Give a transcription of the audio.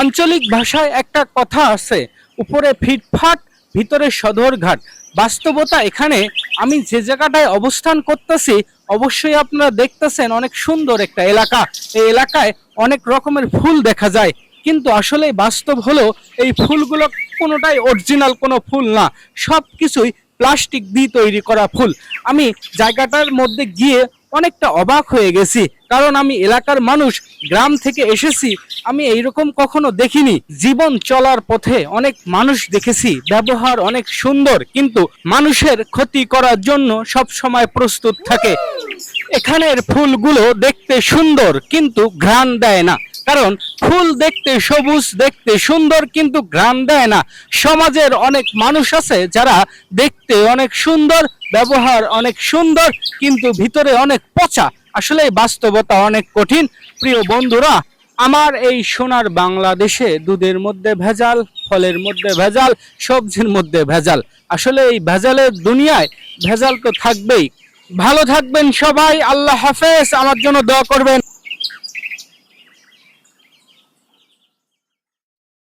আঞ্চলিক ভাষায় একটা কথা আছে, উপরে ফিটফাট ভিতরে সদরঘাট। বাস্তবতা এখানে আমি যে জায়গাটায় অবস্থান করতেছি, অবশ্যই আপনারা দেখতেছেন অনেক সুন্দর একটা এলাকা। এই এলাকায় অনেক রকমের ফুল দেখা যায়, কিন্তু আসলে বাস্তব হলো এই ফুলগুলো কোনোটাই অরিজিনাল কোনো ফুল না, সব কিছুই প্লাস্টিক দিয়ে তৈরি করা ফুল। আমি জায়গাটার মধ্যে গিয়ে অনেকটা অবাক হয়ে গেছি, কারণ আমি এলাকার মানুষ, গ্রাম থেকে এসেছি, আমি এইরকম কখনো দেখিনি। জীবন চলার পথে অনেক মানুষ দেখেছি, ব্যবহার অনেক সুন্দর, কিন্তু মানুষের ক্ষতি করার জন্য সব সময় প্রস্তুত থাকে। এখানের ফুলগুলো দেখতে সুন্দর কিন্তু ঘ্রাণ দেয় না, কারণ ফুল দেখতে সবুজ, দেখতে সুন্দর, কিন্তু ঘ্রাণ দেয় না। সমাজের অনেক মানুষ আছে যারা দেখতে অনেক সুন্দর, ব্যবহার অনেক সুন্দর, কিন্তু ভিতরে অনেক পচা। আসলে এই বাস্তবতা অনেক কঠিন। প্রিয় বন্ধুরা, আমার এই সোনার বাংলাদেশে দুধের মধ্যে ভেজাল, ফলের মধ্যে ভেজাল, সবজির মধ্যে ভেজাল। আসলে এই ভেজালের দুনিয়ায় ভেজাল তো থাকবেই। ভালো থাকবেন সবাই, আল্লাহ হাফেজ। আমার জন্য দোয়া করবেন।